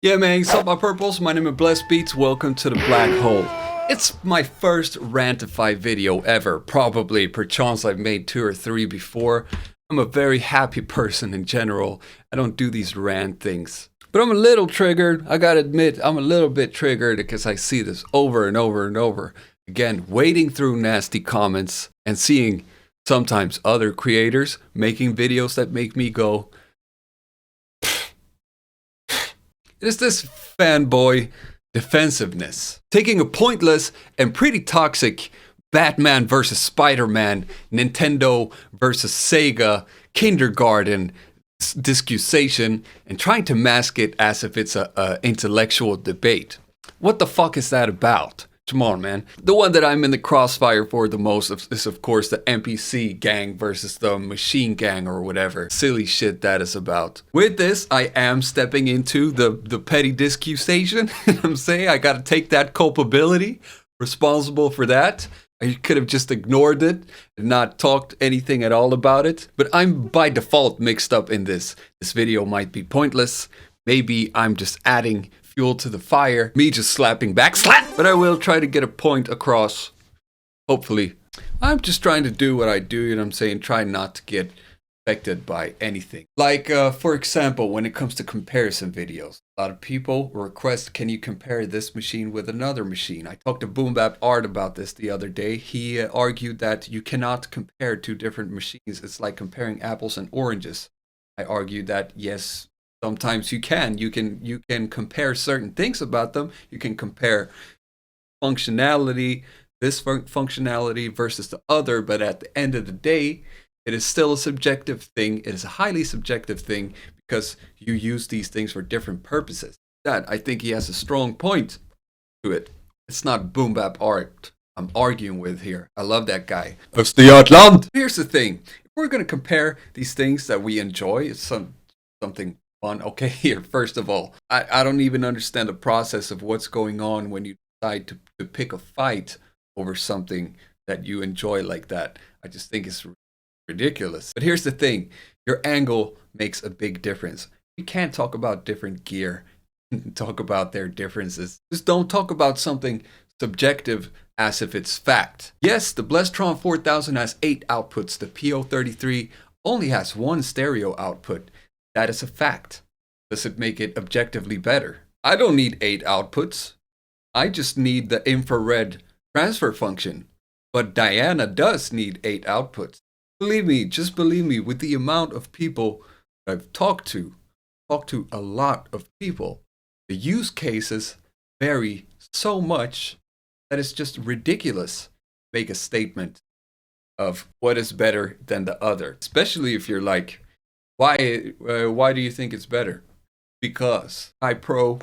Yeah, man, sup my purples, my name is Blessed Beats, welcome to the Black Hole. It's my first rantify video ever, probably, perchance I've made 2 or 3 before. I'm a very happy person in general, I don't do these rant things. But I'm a little triggered, I gotta admit, I'm a little bit triggered because I see this over and over and over. Again, wading through nasty comments and seeing sometimes other creators making videos that make me go, it is this fanboy defensiveness. Taking a pointless and pretty toxic Batman versus Spider-Man, Nintendo versus Sega, kindergarten discussion and trying to mask it as if it's a intellectual debate. What the fuck is that about? Come on, man. The one that I'm in the crossfire for the most is, of course, the NPC gang versus the Maschine gang or whatever silly shit that is about. With this, I am stepping into the petty discussion. I'm saying I gotta take that culpability, responsible for that. I could have just ignored it and not talked anything at all about it. But I'm by default mixed up in this. This video might be pointless. Maybe I'm just adding fuel to the fire, me just slapping back, slap! But I will try to get a point across, hopefully. I'm just trying to do what I do, you know what I'm saying, try not to get affected by anything. Like, for example, when it comes to comparison videos, a lot of people request, can you compare this machine with another machine? I talked to Boom Bap Art about this the other day. He argued that you cannot compare 2 different machines. It's like comparing apples and oranges. I argued that, yes, sometimes you can compare certain things about them. You can compare functionality, this functionality versus the other, but at the end of the day, it is still a subjective thing. It is a highly subjective thing because you use these things for different purposes. That, I think he has a strong point to it. It's not Boom Bap Art I'm arguing with here. I love that guy. It's the Outland. Here's the thing. If we're going to compare these things that we enjoy, it's something fun. Okay, here, first of all, I don't even understand the process of what's going on when you decide to pick a fight over something that you enjoy like that. I just think it's ridiculous. But here's the thing, your angle makes a big difference. You can't talk about different gear and talk about their differences. Just don't talk about something subjective as if it's fact. Yes, the Blestron 4000 has 8 outputs. The PO33 only has 1 stereo output. That is a fact. Does it make it objectively better? I don't need 8 outputs. I just need the infrared transfer function. But Diana does need 8 outputs. Believe me, just believe me, with the amount of people I've talked to a lot of people, the use cases vary so much that it's just ridiculous to make a statement of what is better than the other. Especially if you're like, why do you think it's better? Because iPro,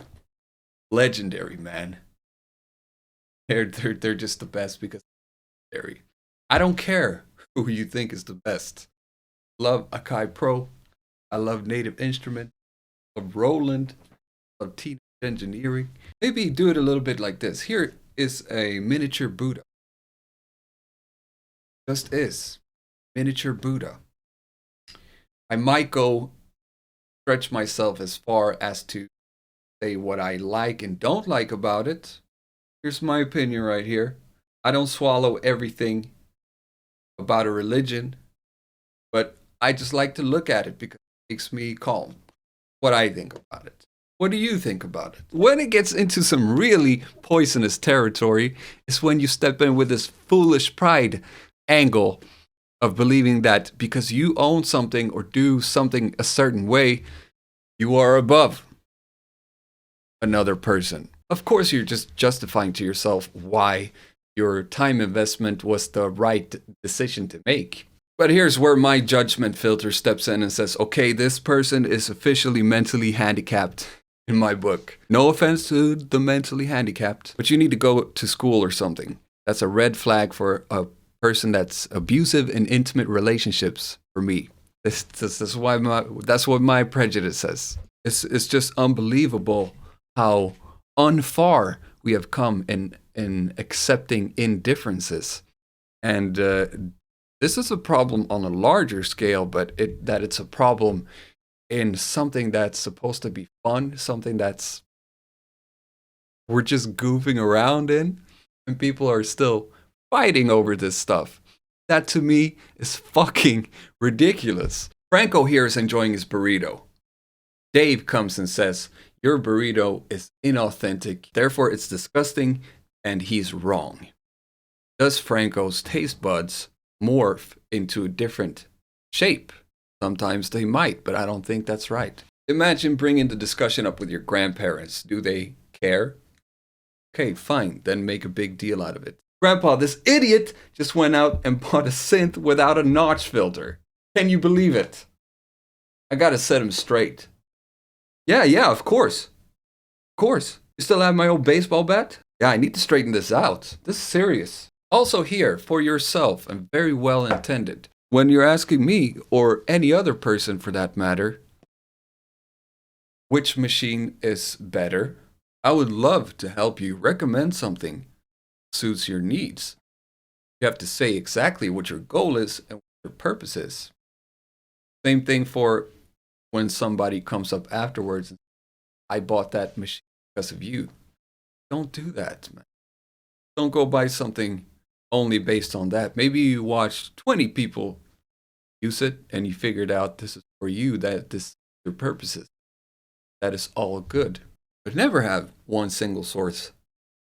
legendary, man. They're just the best because they're legendary. I don't care who you think is the best. Love Akai Pro. I love Native Instrument. Love Roland. Love Teenage Engineering. Maybe do it a little bit like this. Here is a miniature Buddha. Just is. Miniature Buddha. I might go stretch myself as far as to say what I like and don't like about it. Here's my opinion right here. I don't swallow everything about a religion, but I just like to look at it because it makes me calm. What I think about it. What do you think about it? When it gets into some really poisonous territory is when you step in with this foolish pride angle of believing that because you own something or do something a certain way, you are above another person. Of course, you're just justifying to yourself why your time investment was the right decision to make. But here's where my judgment filter steps in and says, okay, this person is officially mentally handicapped in my book. No offense to the mentally handicapped, but you need to go to school or something. That's a red flag for a person that's abusive in intimate relationships for me. That's what my prejudice says. It's just unbelievable how unfar we have come in accepting indifferences. And this is a problem on a larger scale, but it's a problem in something that's supposed to be fun, something that's we're just goofing around in, and people are still fighting over this stuff. That to me is fucking ridiculous. Franco here is enjoying his burrito. Dave comes and says, your burrito is inauthentic, therefore it's disgusting, and he's wrong. Does Franco's taste buds morph into a different shape? Sometimes they might, but I don't think that's right. Imagine bringing the discussion up with your grandparents. Do they care? Okay, fine, then make a big deal out of it. Grandpa, this idiot just went out and bought a synth without a notch filter. Can you believe it? I gotta set him straight. Yeah, of course. Of course. You still have my old baseball bat? Yeah, I need to straighten this out. This is serious. Also here, for yourself, and very well intended. When you're asking me, or any other person for that matter, which machine is better, I would love to help you recommend something that suits your needs. You have to say exactly what your goal is and what your purpose is. Same thing for when somebody comes up afterwards and says, I bought that machine because of you. Don't do that, man. Don't go buy something only based on that. Maybe you watched 20 people use it and you figured out this is for you, that this is your purposes. That is all good. But never have one single source of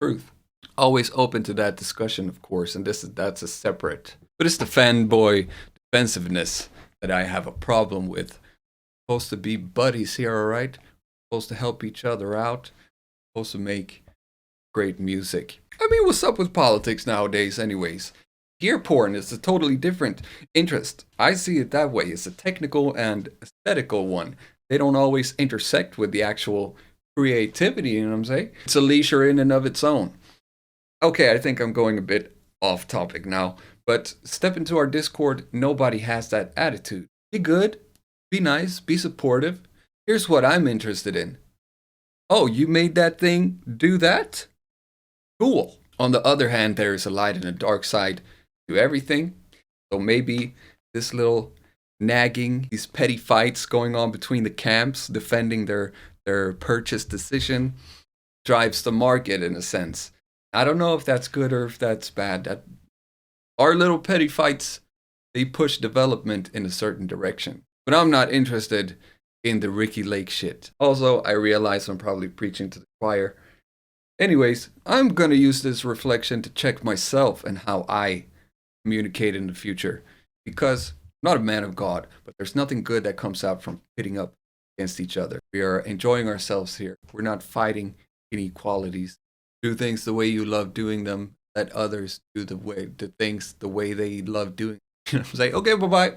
truth. Always open to that discussion, of course, and that's a separate. But it's the fanboy defensiveness that I have a problem with. We're supposed to be buddies here, alright? We're supposed to help each other out. We're supposed to make great music. I mean, what's up with politics nowadays anyways? Gear porn is a totally different interest. I see it that way. It's a technical and aesthetical one. They don't always intersect with the actual creativity, you know what I'm saying? It's a leisure in and of its own. Okay, I think I'm going a bit off topic now, but step into our Discord, nobody has that attitude. Be good, be nice, be supportive. Here's what I'm interested in. Oh, you made that thing do that? Cool. On the other hand, there is a light and a dark side to everything. So maybe this little nagging, these petty fights going on between the camps, defending their purchase decision, drives the market in a sense. I don't know if that's good or if that's bad. Our little petty fights, they push development in a certain direction. But I'm not interested in the Ricky Lake shit. Also, I realize I'm probably preaching to the choir. Anyways, I'm going to use this reflection to check myself and how I communicate in the future. Because I'm not a man of God, but there's nothing good that comes out from pitting up against each other. We are enjoying ourselves here. We're not fighting inequalities. Do things the way you love doing them. Let others do the things the way they love doing. You know what I'm saying? Okay, bye-bye.